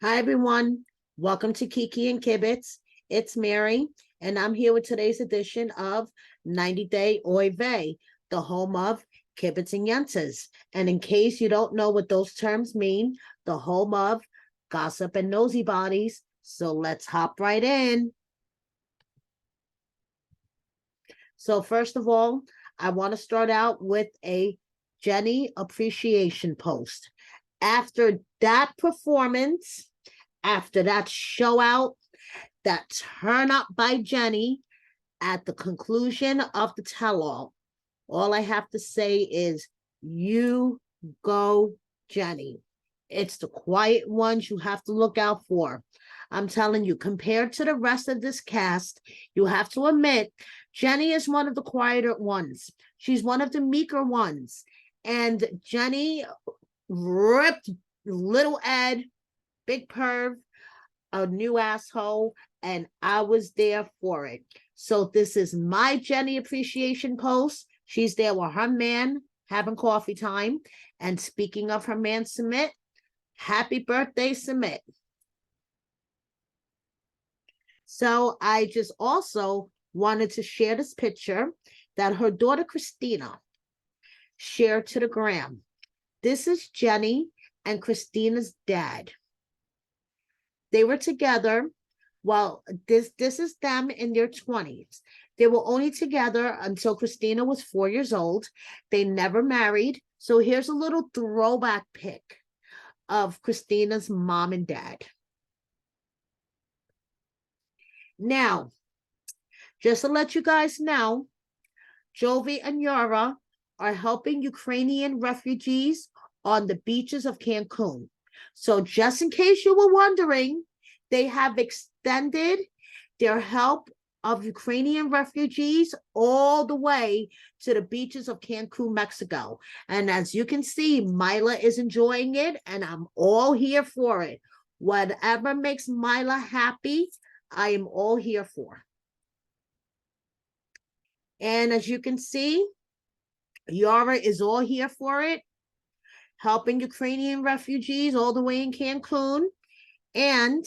Hi, everyone. Welcome to Kiki and Kibitz. It's Mary, and I'm here with today's edition of 90 Day Oy Vey, the home of Kibitz and Yentas. And in case you don't know what those terms mean, the home of gossip and nosy bodies. So let's hop right in. So, first of all, I want to start out with a Jenny appreciation post. After that performance, after that show out, that turn up by Jenny at the conclusion of the tell all I have to say is, you go, Jenny. It's the quiet ones you have to look out for. I'm telling you, compared to the rest of this cast, you have to admit, Jenny is one of the quieter ones. She's one of the meeker ones. And Jenny ripped little Ed, big perv, a new asshole, and I was there for it. So this is my Jenny appreciation post. She's there with her man having coffee time. And speaking of her man, Submit, happy birthday, Submit. So I just also wanted to share this picture that her daughter, Christina, shared to the gram. This is Jenny and Christina's dad. They were together. Well, this is them in their 20s. They were only together until Christina was 4 years old. They never married. So here's a little throwback pic of Christina's mom and dad. Now, just to let you guys know, Jovi and Yara are helping Ukrainian refugees on the beaches of Cancun. So just in case you were wondering, they have extended their help of Ukrainian refugees all the way to the beaches of Cancun, Mexico. And as you can see, Mila is enjoying it, and I'm all here for it. Whatever makes Mila happy, I am all here for. And as you can see, Yara is all here for it, helping Ukrainian refugees all the way in Cancun. And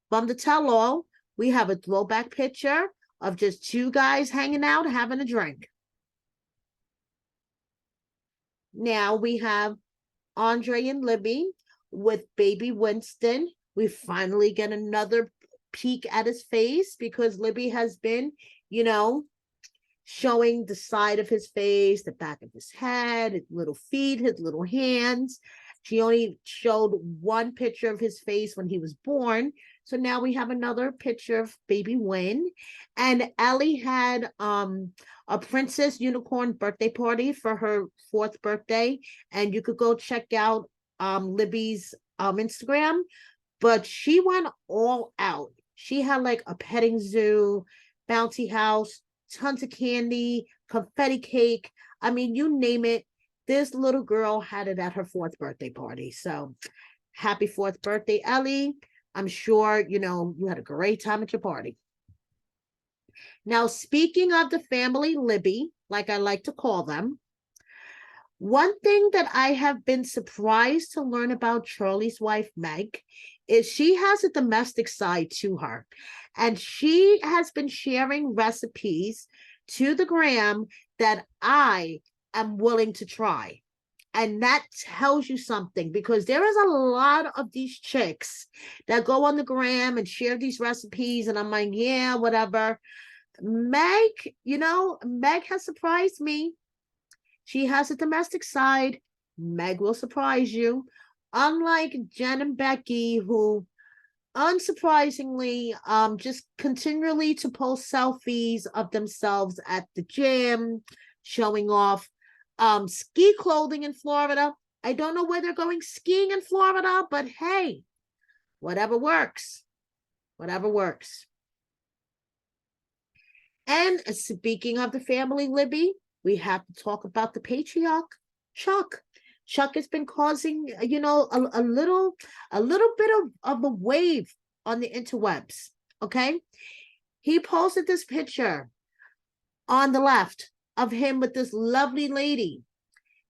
from the tell-all, we have a throwback picture of just two guys hanging out, having a drink. Now we have Andre and Libby with baby Winston. We finally get another peek at his face because Libby has been, showing the side of his face, the back of his head, his little feet, his little hands. She only showed one picture of his face when he was born. So now we have another picture of baby Win. And Ellie had a princess unicorn birthday party for her 4th birthday. And you could go check out Libby's Instagram. But she went all out. She had like a petting zoo, bouncy house, tons of candy, confetti cake. I mean, you name it. This little girl had it at her 4th birthday party. So happy 4th birthday, Ellie. I'm sure, you had a great time at your party. Now, speaking of the family Libby, like I like to call them, one thing that I have been surprised to learn about Charlie's wife, Meg, is she has a domestic side to her. And she has been sharing recipes to the gram that I am willing to try. And that tells you something, because there is a lot of these chicks that go on the gram and share these recipes. And I'm like, yeah, whatever. Meg, Meg has surprised me. She has a domestic side. Meg will surprise you. Unlike Jen and Becky, who unsurprisingly just continually to post selfies of themselves at the gym, showing off ski clothing in Florida. I don't know where they're going skiing in Florida, but hey, whatever works. Whatever works. And speaking of the family Libby, we have to talk about the patriarch, Chuck. Chuck has been causing, a little bit of a wave on the interwebs, okay? He posted this picture on the left of him with this lovely lady.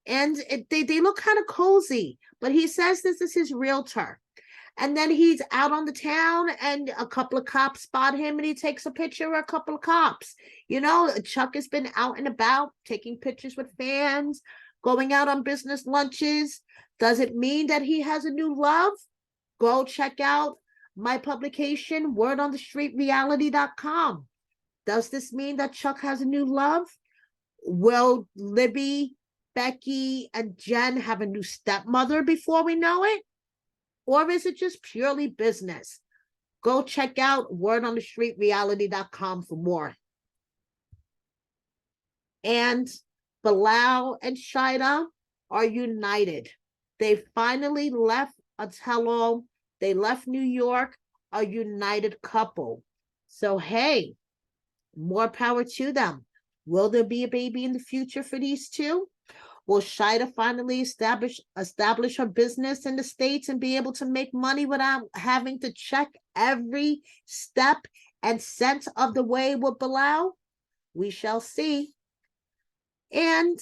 And they look kind of cozy, but he says this is his realtor. And then he's out on the town and a couple of cops spot him and he takes a picture of a couple of cops. You know, Chuck has been out and about taking pictures with fans, going out on business lunches. Does it mean that he has a new love? Go check out my publication, wordonthestreetreality.com. Does this mean that Chuck has a new love? Will Libby, Becky, and Jen have a new stepmother before we know it? Or is it just purely business? Go check out wordonthestreetreality.com for more. And Bilal and Shida are united. They finally left a tell-all. They left New York, a united couple. So, hey, more power to them. Will there be a baby in the future for these two? Will Shida finally establish her business in the States and be able to make money without having to check every step and cent of the way with Bilal? We shall see. And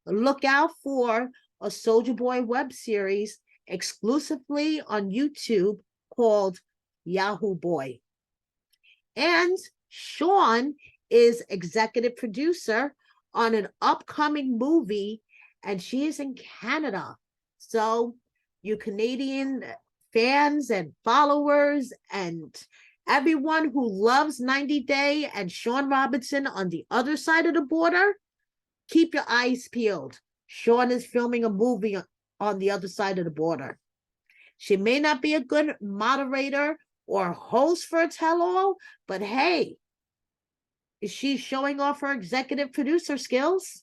look out for a Soulja Boy web series exclusively on YouTube called Yahoo Boy. And Sean is executive producer on an upcoming movie, and she is in Canada. So you Canadian fans and followers and everyone who loves 90 Day and Sean Robinson on the other side of the border, keep your eyes peeled. Sean is filming a movie on the other side of the border. She may not be a good moderator or host for a tell-all, but hey, is she showing off her executive producer skills?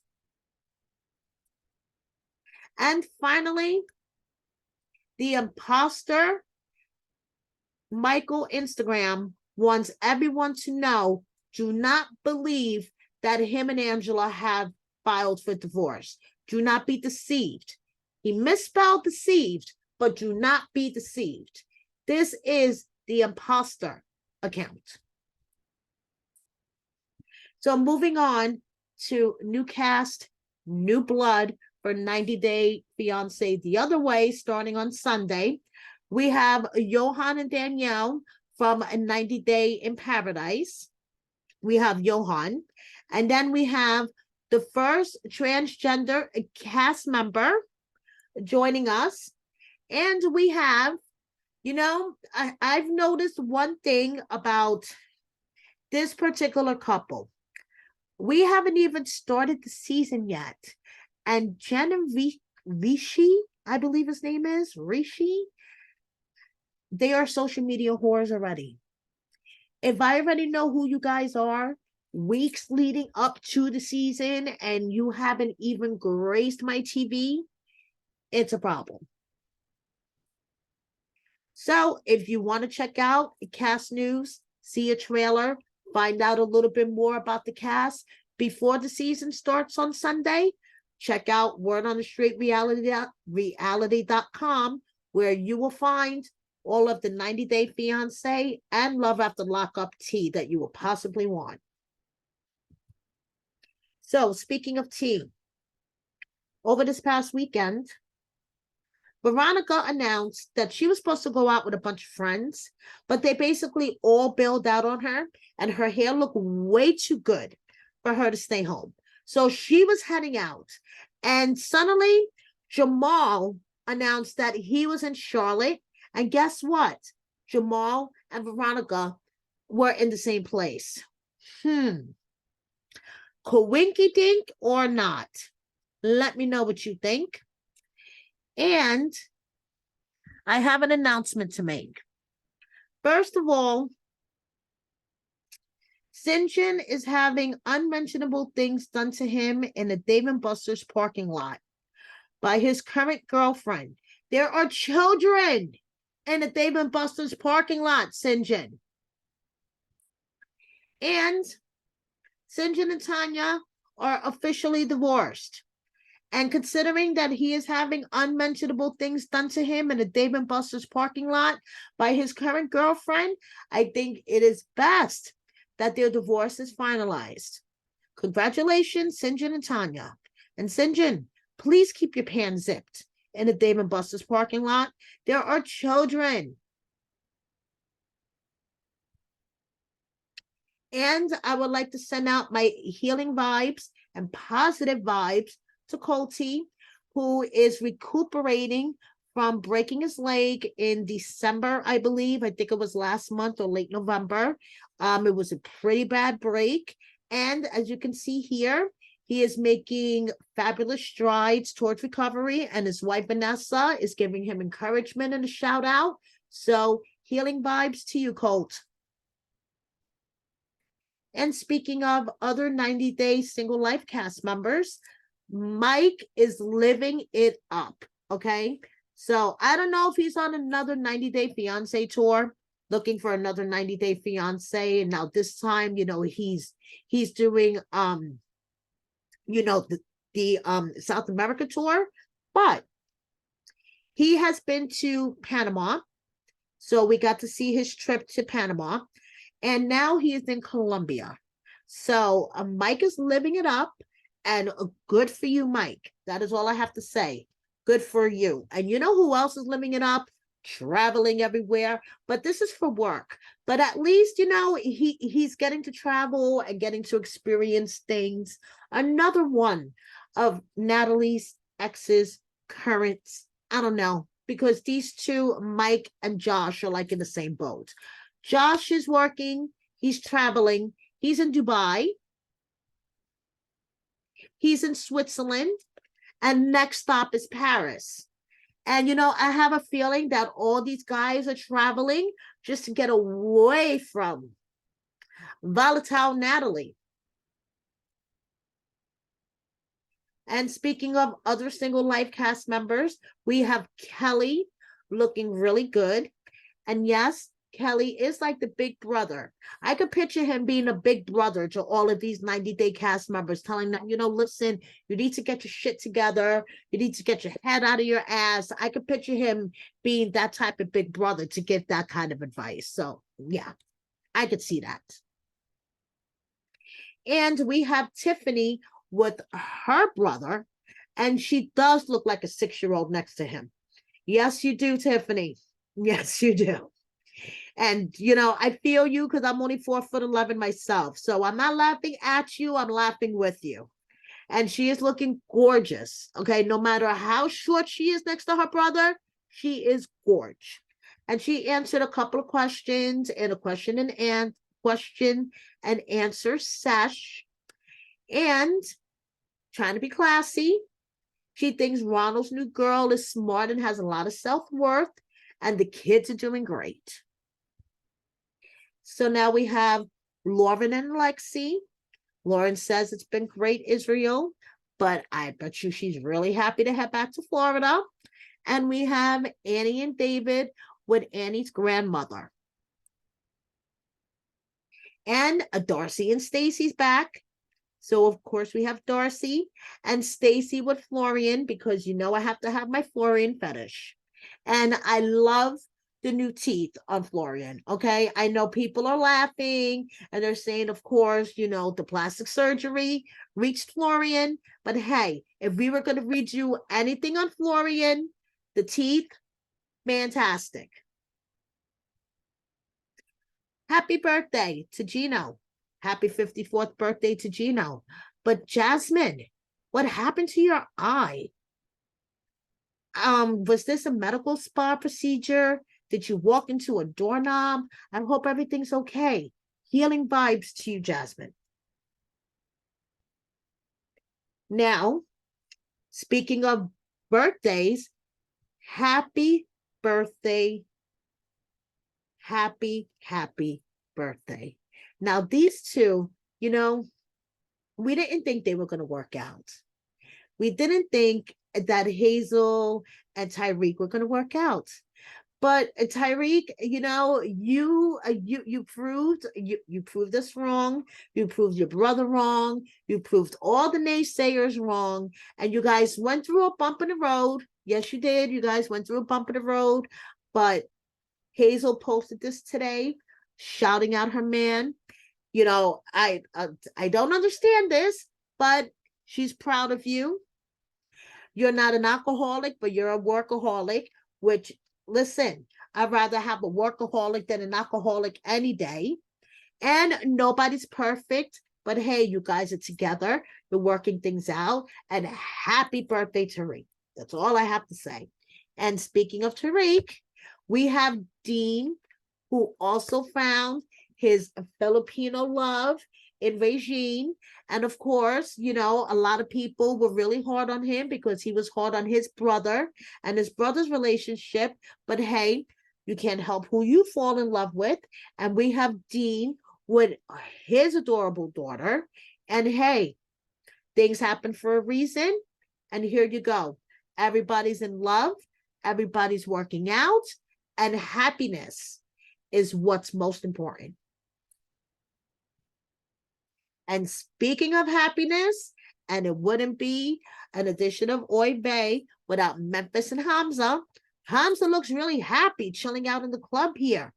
And finally, the imposter, Michael Instagram, wants everyone to know, do not believe that him and Angela have filed for divorce. Do not be deceived. He misspelled deceived, but do not be deceived. This is the imposter account. So moving on to new cast, new blood for 90 Day Fiancé the other way, starting on Sunday. We have Johan and Danielle from 90 Day in Paradise. We have Johan. And then we have the first transgender cast member joining us. And we have, you know, I've noticed one thing about this particular couple. We haven't even started the season yet. And Jen and Rishi, I believe his name is, Rishi, they are social media whores already. If I already know who you guys are, weeks leading up to the season, and you haven't even graced my TV, it's a problem. So if you want to check out cast news, see a trailer, find out a little bit more about the cast before the season starts on Sunday, check out wordonthestreetreality.com, where you will find all of the 90 Day Fiancé and Love After Lockup tea that you will possibly want. So speaking of tea, over this past weekend, Veronica announced that she was supposed to go out with a bunch of friends, but they basically all bailed out on her, and her hair looked way too good for her to stay home. So she was heading out, and suddenly Jamal announced that he was in Charlotte, and guess what? Jamal and Veronica were in the same place. Coinky dink or not? Let me know what you think. And I have an announcement to make. First of all, Syngin is having unmentionable things done to him in the Dave & Buster's parking lot by his current girlfriend. There are children in the Dave & Buster's parking lot, Syngin. And Syngin and Tania are officially divorced. And considering that he is having unmentionable things done to him in a Dave & Buster's parking lot by his current girlfriend, I think it is best that their divorce is finalized. Congratulations, Syngin and Tania. And Syngin, please keep your pants zipped. in the Dave and Buster's parking lot. There are children. And I would like to send out my healing vibes and positive vibes to Colty, who is recuperating from breaking his leg in December, I believe. I think it was last month or late November. It was a pretty bad break. And as you can see here, he is making fabulous strides towards recovery, and his wife, Vanessa, is giving him encouragement and a shout out. So healing vibes to you, Colt. And speaking of other 90-day single life cast members, Mike is living it up. Okay. So I don't know if he's on another 90-day fiance tour, looking for another 90-day fiance. And now this time, he's doing the South America tour, but he has been to Panama. So we got to see his trip to Panama. And now he is in Colombia. So Mike is living it up, and good for you, Mike. That is all I have to say. Good for you. And you know who else is living it up? Traveling everywhere. But this is for work. But at least, he's getting to travel and getting to experience things. Another one of Natalie's exes, currents. I don't know. Because these two, Mike and Josh, are like in the same boat. Josh is working, he's traveling, he's in Dubai, he's in Switzerland, and next stop is Paris. And, I have a feeling that all these guys are traveling just to get away from volatile Natalie. And speaking of other single life cast members, we have Kelly looking really good. And yes, Kelly is like the big brother. I could picture him being a big brother to all of these 90-day cast members, telling them, listen, you need to get your shit together. You need to get your head out of your ass. I could picture him being that type of big brother to give that kind of advice. So, yeah, I could see that. And we have Tiffany with her brother, and she does look like a 6-year-old next to him. Yes, you do, Tiffany. Yes, you do. And, I feel you because I'm only 4'11" myself. So I'm not laughing at you. I'm laughing with you. And she is looking gorgeous. Okay. No matter how short she is next to her brother, she is gorgeous. And she answered a couple of questions in a question and answer sesh. And trying to be classy. She thinks Ronald's new girl is smart and has a lot of self-worth. And the kids are doing great. So now we have Lauren and Lexi. Lauren says it's been great, Israel, but I bet you she's really happy to head back to Florida. And we have Annie and David with Annie's grandmother. And Darcy and Stacy's back. So, of course, we have Darcy and Stacy with Florian because I have to have my Florian fetish. And I love the new teeth on Florian. Okay. I know people are laughing and they're saying, of course, the plastic surgery reached Florian. But hey, if we were going to redo anything on Florian, the teeth, fantastic. Happy birthday to Gino. Happy 54th birthday to Gino. But Jasmine, what happened to your eye? Was this a medical spa procedure? Did you walk into a doorknob? I hope everything's okay. Healing vibes to you, Jasmine. Now, speaking of birthdays, happy birthday. Happy birthday. Now, these two, we didn't think they were going to work out. We didn't think that Hazel and Tyreek were going to work out. But Tyreek, you proved us wrong. You proved your brother wrong. You proved all the naysayers wrong. And you guys went through a bump in the road. Yes, you did. You guys went through a bump in the road. But Hazel posted this today, shouting out her man. I don't understand this, but she's proud of you. You're not an alcoholic, but you're a workaholic, which, listen, I'd rather have a workaholic than an alcoholic any day. And nobody's perfect, but hey, you guys are together. You're working things out. And happy birthday, Tariq. That's all I have to say. And speaking of Tariq, we have Dean, who also found his Filipino love in Regine. And of course, you know, a lot of people were really hard on him because he was hard on his brother and his brother's relationship. But hey, you can't help who you fall in love with. And we have Dean with his adorable daughter. And hey, things happen for a reason. And here you go. Everybody's in love. Everybody's working out. And happiness is what's most important. And speaking of happiness, and it wouldn't be an edition of Oy Vey without Memphis and Hamza. Hamza looks really happy chilling out in the club here,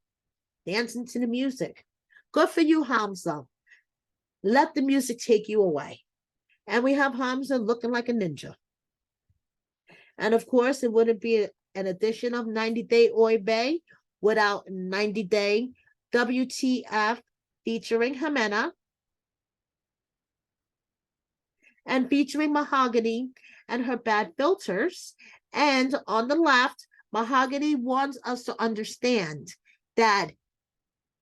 dancing to the music. Good for you, Hamza. Let the music take you away. And we have Hamza looking like a ninja. And of course, it wouldn't be an edition of 90 Day Oy Vey without 90 Day WTF featuring Jimena and featuring Mahogany and her bad filters. And on the left, Mahogany wants us to understand that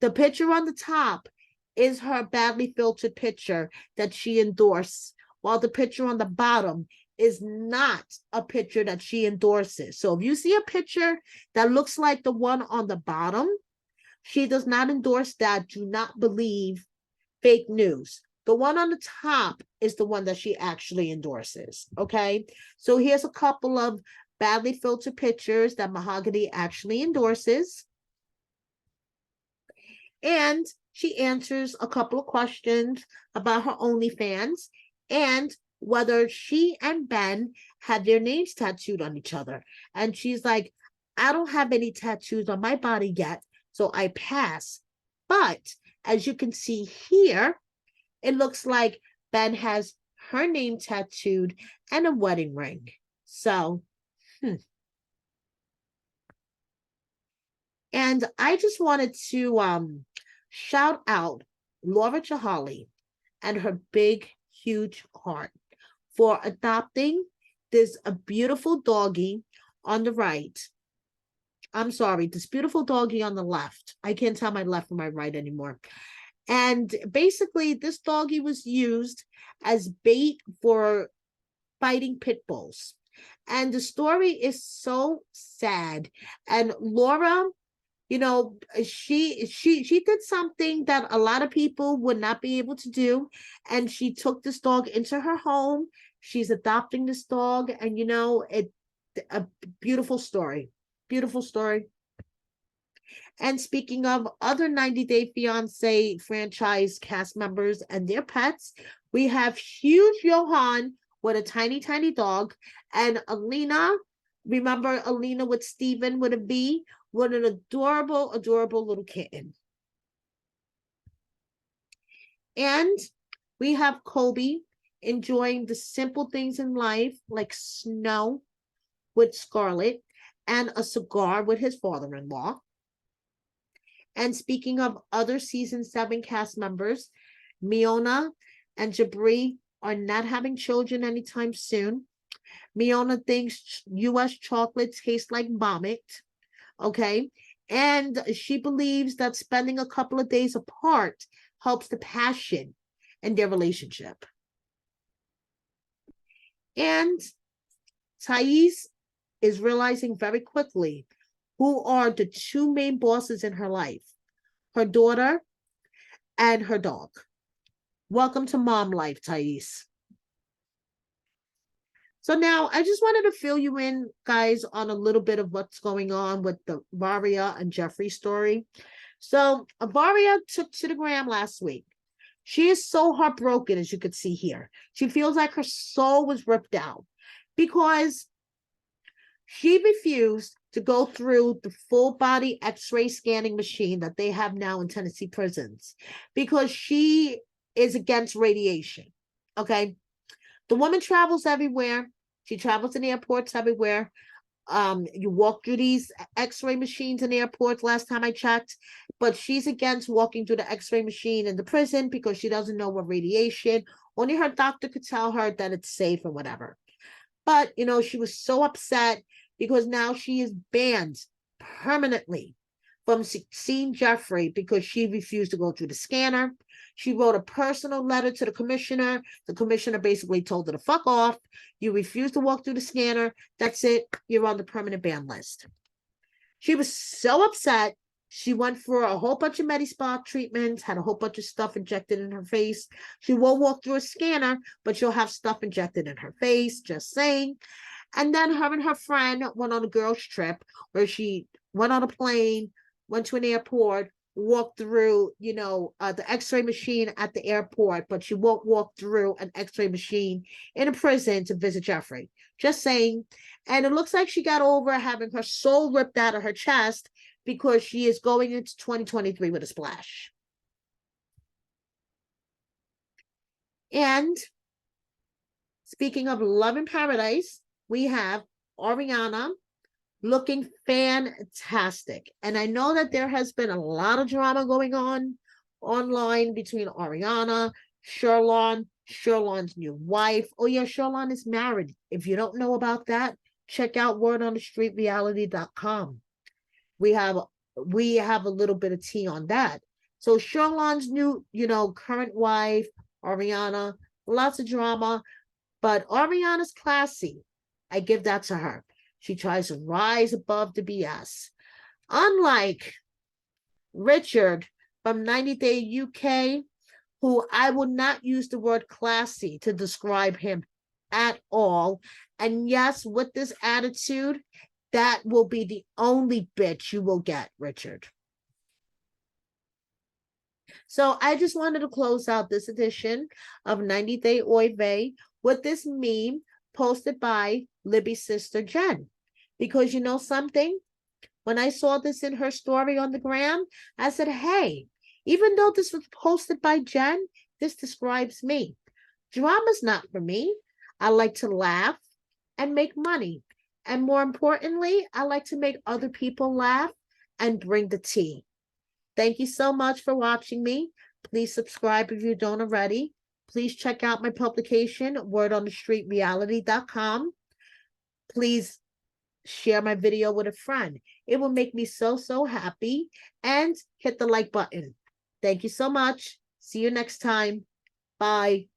the picture on the top is her badly filtered picture that she endorsed, while the picture on the bottom is not a picture that she endorses. So if you see a picture that looks like the one on the bottom, she does not endorse that. Do not believe fake news. The one on the top is the one that she actually endorses. Okay. So here's a couple of badly filtered pictures that Mahogany actually endorses. And she answers a couple of questions about her OnlyFans and whether she and Ben had their names tattooed on each other. And she's like, I don't have any tattoos on my body yet, so I pass. But as you can see here, it looks like Ben has her name tattooed and a wedding ring. So, And I just wanted to shout out Laura Jahali and her big, huge heart for adopting this a beautiful doggy on the right. I'm sorry, this beautiful doggy on the left. I can't tell my left from my right anymore. And basically, this doggy was used as bait for fighting pit bulls. And the story is so sad. And Laura, you know, she did something that a lot of people would not be able to do, and she took this dog into her home. She's adopting this dog, and you know, a beautiful story. Beautiful story. And speaking of other 90 Day Fiancé franchise cast members and their pets, we have huge Johan with a tiny, tiny dog, and Alina. Remember Alina with Steven with a V? What an adorable, adorable little kitten. And we have Kobe enjoying the simple things in life, like snow with Scarlett and a cigar with his father-in-law. And speaking of other season 7 cast members, Miona and Jabri are not having children anytime soon. Miona thinks U.S. chocolate tastes like vomit. Okay. And she believes that spending a couple of days apart helps the passion in their relationship. And Thais is realizing very quickly who are the two main bosses in her life, her daughter and her dog. Welcome to mom life, Thais. So now I just wanted to fill you in, guys, on a little bit of what's going on with the Varia and Jeffrey story. So Varia took to the gram last week. She is so heartbroken, as you could see here. She feels like her soul was ripped out because she refused to go through the full body x-ray scanning machine that they have now in Tennessee prisons because she is against radiation. Okay. The woman travels everywhere. She travels in airports everywhere. You walk through these x-ray machines in airports last time I checked, but she's against walking through the x-ray machine in the prison because she doesn't know what radiation. Only her doctor could tell her that it's safe or whatever. But she was so upset because now she is banned permanently from seeing Jeffrey because she refused to go through the scanner. She wrote a personal letter to the commissioner. The commissioner basically told her to fuck off. You refuse to walk through the scanner. That's it. You're on the permanent ban list. She was so upset. She went for a whole bunch of Medi-Spa treatments, had a whole bunch of stuff injected in her face. She won't walk through a scanner, but she'll have stuff injected in her face, just saying. And then her and her friend went on a girls' trip where she went on a plane, went to an airport, walked through, the x-ray machine at the airport, but she won't walk through an x-ray machine in a prison to visit Jeffrey. Just saying. And it looks like she got over having her soul ripped out of her chest because she is going into 2023 with a splash. And speaking of Love in Paradise, we have Ariana looking fantastic. And I know that there has been a lot of drama going on online between Ariana, Sherlon's new wife. Oh yeah, Sherlon is married. If you don't know about that, check out wordonthestreetreality.com. We have a little bit of tea on that. So Sherlon's new, current wife, Ariana, lots of drama, but Ariana's classy. I give that to her. She tries to rise above the BS. Unlike Richard from 90 Day UK, who I will not use the word classy to describe him at all. And yes, with this attitude, that will be the only bitch you will get, Richard. So I just wanted to close out this edition of 90 Day Oy Vey with this meme posted by Libby's sister, Jen. Because you know something? When I saw this in her story on the gram, I said, hey, even though this was posted by Jen, this describes me. Drama's not for me. I like to laugh and make money. And more importantly, I like to make other people laugh and bring the tea. Thank you so much for watching me. Please subscribe if you don't already. Please check out my publication, wordonthestreetreality.com. Please share my video with a friend. It will make me so, so happy. And hit the like button. Thank you so much. See you next time. Bye.